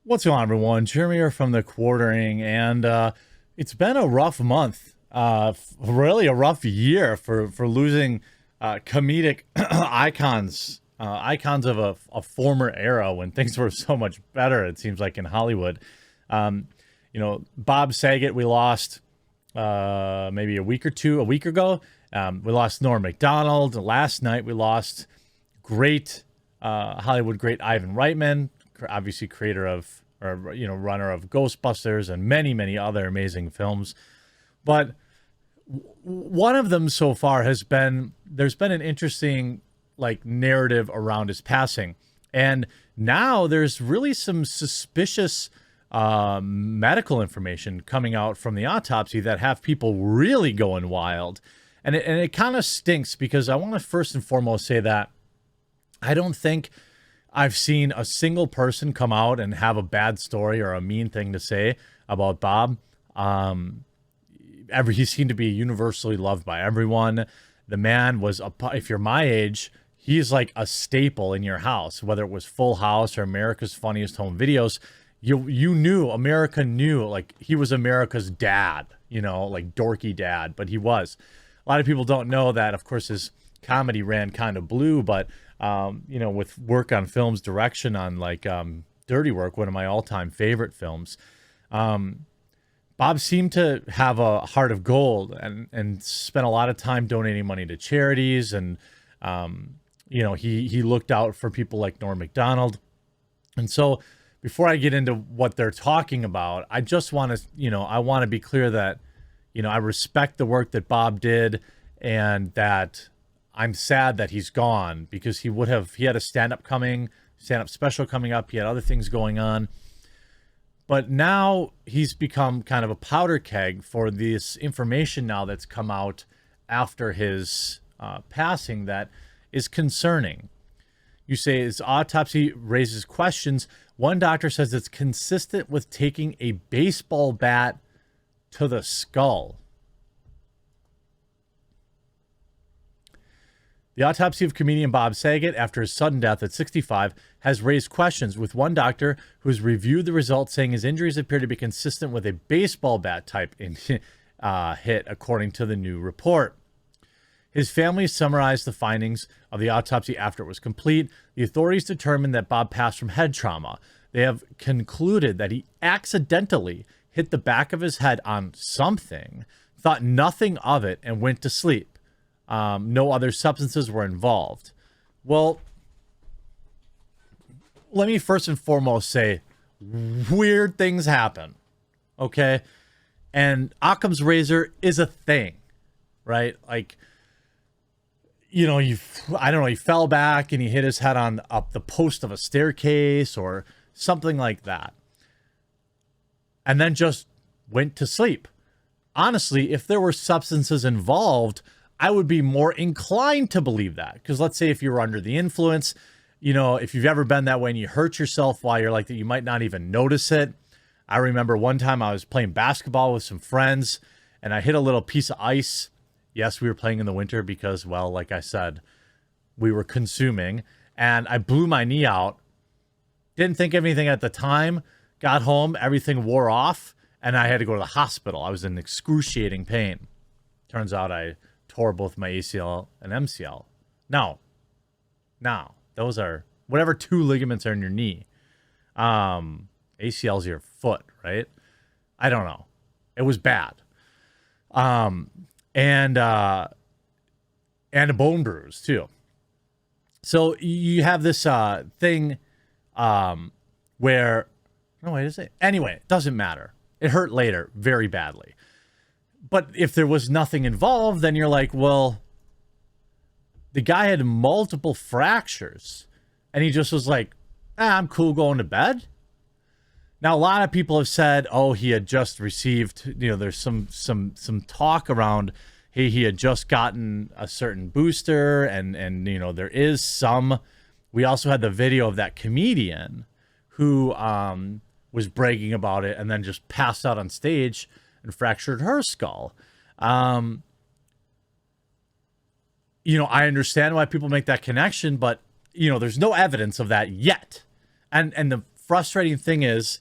What's going on, everyone? Jeremy here from the Quartering, and it's been a rough month, really a rough year for losing comedic icons of a former era when things were so much better. It seems like in Hollywood, Bob Saget we lost maybe a week ago. We lost Norm Macdonald. Last night we lost great Hollywood great Ivan Reitman, obviously creator of, or runner of Ghostbusters and many other amazing films. But one of them so far has been, there's been an interesting narrative around his passing, and now there's really some suspicious medical information coming out from the autopsy that have people really going wild. And it kind of stinks, because I want to first and foremost say that I don't think I've seen a single person come out and have a bad story or a mean thing to say about Bob. He seemed to be universally loved by everyone. The man was, if you're my age, he's like a staple in your house, whether it was Full House or America's Funniest Home Videos. America knew, like, he was America's dad, like dorky dad, but he was. A lot of people don't know that, of course, his comedy ran kind of blue, but with work on films, direction on Dirty Work, one of my all-time favorite films, Bob seemed to have a heart of gold and spent a lot of time donating money to charities. And, he looked out for people like Norm Macdonald. And so before I get into what they're talking about, I just want to, I want to be clear that, I respect the work that Bob did, and that I'm sad that he's gone, because he had a stand-up special coming up. He had other things going on. But now he's become kind of a powder keg for this information now that's come out after his passing that is concerning. You say his autopsy raises questions. One doctor says it's consistent with taking a baseball bat to the skull. The autopsy of comedian Bob Saget after his sudden death at 65 has raised questions, with one doctor who has reviewed the results saying his injuries appear to be consistent with a baseball bat type hit, according to the new report. His family summarized the findings of the autopsy after it was complete. The authorities determined that Bob passed from head trauma. They have concluded that he accidentally hit the back of his head on something, thought nothing of it, and went to sleep. No other substances were involved. Well, let me first and foremost say, weird things happen, okay? And Occam's razor is a thing, right? I don't know, he fell back and he hit his head on up the post of a staircase or something like that, and then just went to sleep. Honestly, if there were substances involved, I would be more inclined to believe that. Because let's say if you were under the influence, if you've ever been that way and you hurt yourself while you're like that, you might not even notice it. I remember one time I was playing basketball with some friends and I hit a little piece of ice. Yes, we were playing in the winter because, well, like I said, we were consuming, and I blew my knee out. Didn't think of anything at the time. Got home, everything wore off, and I had to go to the hospital. I was in excruciating pain. Turns out I tore both my ACL and MCL. Now, those are whatever two ligaments are in your knee. ACL's your foot, right? I don't know. It was bad. And a bone bruise too. So you have this thing where, no, wait, is it? Anyway, it doesn't matter. It hurt later very badly. But if there was nothing involved, then you're like, well, the guy had multiple fractures and he just was like, I'm cool going to bed. Now, a lot of people have said, oh, he had just received, there's some talk around, hey, he had just gotten a certain booster, and there is some. We also had the video of that comedian who was bragging about it and then just passed out on stage and fractured her skull. I understand why people make that connection, but there's no evidence of that yet. And the frustrating thing is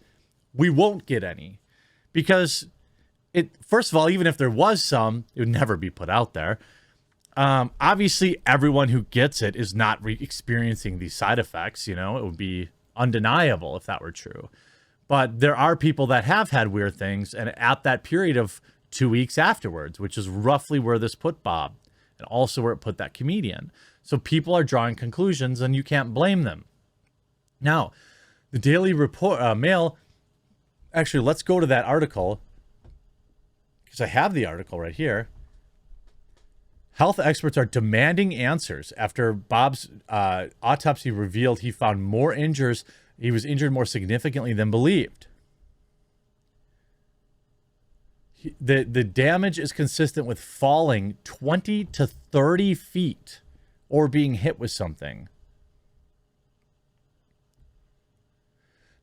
we won't get any because first of all, even if there was some, it would never be put out there. Obviously, everyone who gets it is not experiencing these side effects. It would be undeniable if that were true. But there are people that have had weird things, and at that period of 2 weeks afterwards, which is roughly where this put Bob, and also where it put that comedian. So people are drawing conclusions, and you can't blame them. Now, the Daily Mail, actually, let's go to that article, because I have the article right here. Health experts are demanding answers after Bob's autopsy revealed he found more injuries. He was injured more significantly than believed. The damage is consistent with falling 20 to 30 feet or being hit with something.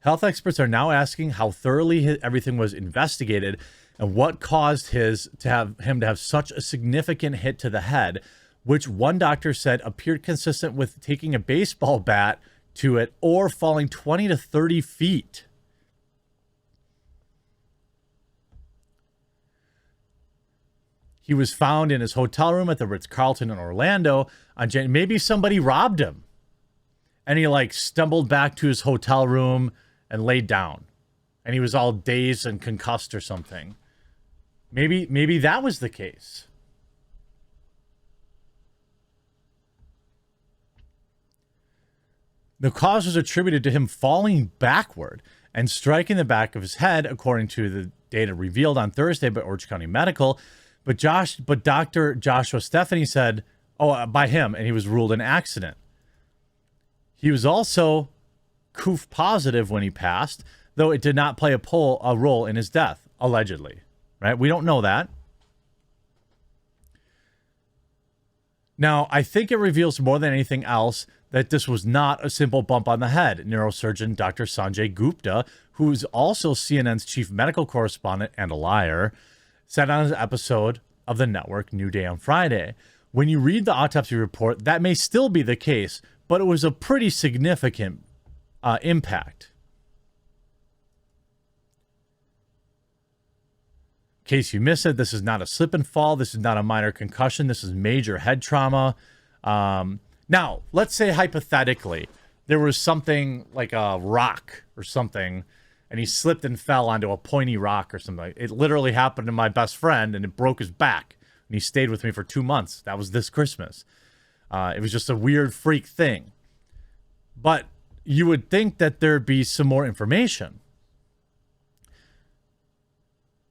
Health experts are now asking how thoroughly everything was investigated and what caused him to have such a significant hit to the head, which one doctor said appeared consistent with taking a baseball bat to it or falling 20 to 30 feet. He was found in his hotel room at the Ritz-Carlton in Orlando. Maybe somebody robbed him, and he stumbled back to his hotel room and laid down, and he was all dazed and concussed or something. Maybe that was the case. The cause was attributed to him falling backward and striking the back of his head, according to the data revealed on Thursday by Orange County Medical. But Dr. Joshua Stephanie said, by him, and he was ruled an accident. He was also COOF positive when he passed, though it did not play a role in his death, allegedly. Right? We don't know that. Now, I think it reveals more than anything else that this was not a simple bump on the head. Neurosurgeon Dr. Sanjay Gupta, who's also CNN's chief medical correspondent and a liar, said on his episode of the network New Day on Friday, when you read the autopsy report, that may still be the case, but it was a pretty significant impact. In case you missed it, this is not a slip and fall. This is not a minor concussion. This is major head trauma. Now, let's say hypothetically, there was something like a rock or something, and he slipped and fell onto a pointy rock or something. It literally happened to my best friend, and it broke his back. And he stayed with me for 2 months. That was this Christmas. It was just a weird freak thing. But you would think that there'd be some more information.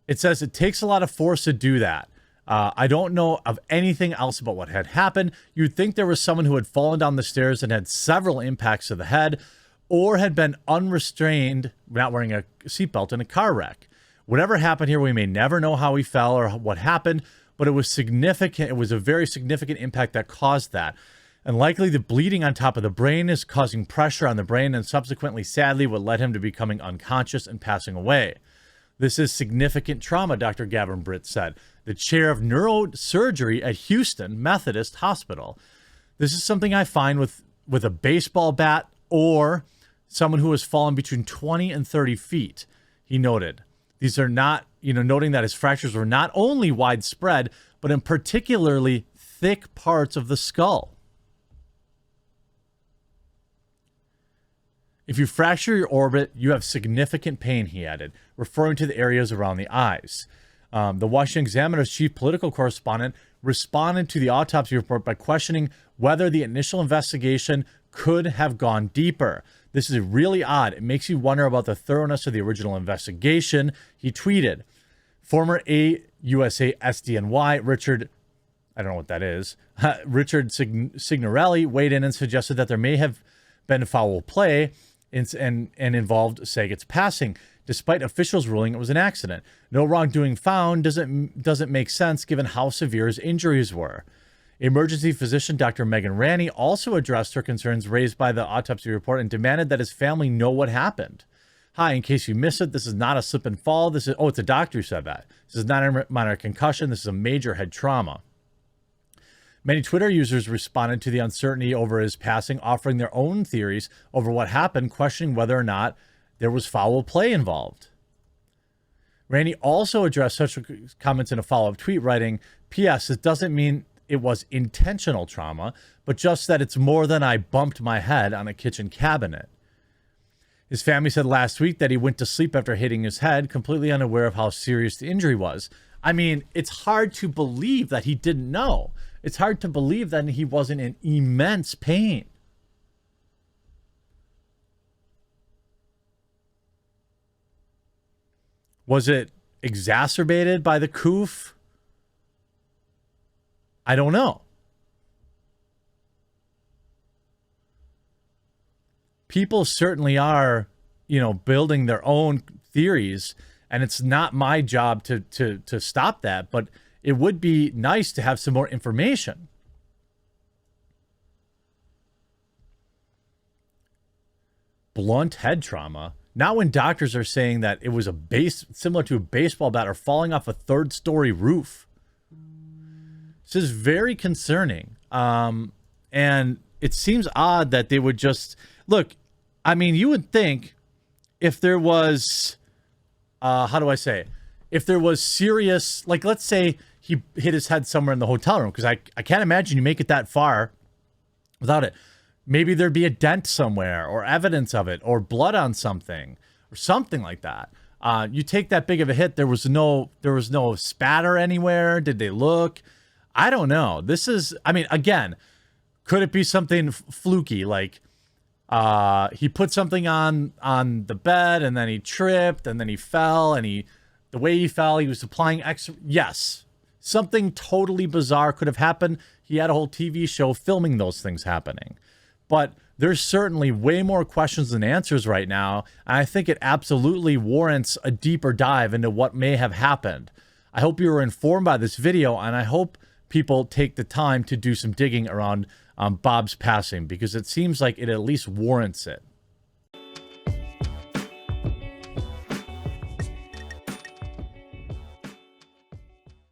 It says it takes a lot of force to do that. I don't know of anything else about what had happened. You'd think there was someone who had fallen down the stairs and had several impacts to the head, or had been unrestrained, not wearing a seatbelt, in a car wreck. Whatever happened here, we may never know how he fell or what happened, but it was significant. It was a very significant impact that caused that. And likely the bleeding on top of the brain is causing pressure on the brain, and subsequently, sadly, what led him to becoming unconscious and passing away. This is significant trauma, Dr. Gavin Britt said, the chair of neurosurgery at Houston Methodist Hospital. This is something I find with a baseball bat or someone who has fallen between 20 and 30 feet, he noted. These are not, noting that his fractures were not only widespread, but in particularly thick parts of the skull. If you fracture your orbit, you have significant pain, he added, referring to the areas around the eyes. The Washington Examiner's chief political correspondent responded to the autopsy report by questioning whether the initial investigation could have gone deeper. This is really odd. It makes you wonder about the thoroughness of the original investigation, he tweeted. Former AUSA SDNY Richard, I don't know what that is, Richard Signorelli weighed in and suggested that there may have been foul play and involved Saget's passing, despite officials ruling it was an accident. No wrongdoing found doesn't make sense given how severe his injuries were. Emergency physician Dr. Megan Ranney also addressed her concerns raised by the autopsy report and demanded that his family know what happened. Hi, in case you missed it, this is not a slip and fall. It's a doctor who said that. This is not a minor concussion. This is a major head trauma. Many Twitter users responded to the uncertainty over his passing, offering their own theories over what happened, questioning whether or not there was foul play involved. Randy also addressed such comments in a follow-up tweet, writing, P.S. It doesn't mean it was intentional trauma, but just that it's more than I bumped my head on a kitchen cabinet. His family said last week that he went to sleep after hitting his head, completely unaware of how serious the injury was. I mean, it's hard to believe that he didn't know. It's hard to believe that he wasn't in immense pain. Was it exacerbated by the coof? I don't know. People certainly are, building their own theories, and it's not my job to stop that, but it would be nice to have some more information. Blunt head trauma. Not when doctors are saying that it was similar to a baseball bat or falling off a third-story roof. This is very concerning. And it seems odd that they would just... Look, I mean, you would think if there was... If there was serious... Like, let's say he hit his head somewhere in the hotel room, because I can't imagine you make it that far without it. Maybe there'd be a dent somewhere or evidence of it or blood on something or something like that. You take that big of a hit. There was no spatter anywhere. Did they look? I don't know. This is, I mean, again, could it be something fluky? Like he put something on the bed and then he tripped and then he fell and the way he fell, he was applying extra. Yes. Something totally bizarre could have happened. He had a whole TV show filming those things happening. But there's certainly way more questions than answers right now. And I think it absolutely warrants a deeper dive into what may have happened. I hope you were informed by this video, and I hope people take the time to do some digging around Bob's passing, because it seems like it at least warrants it.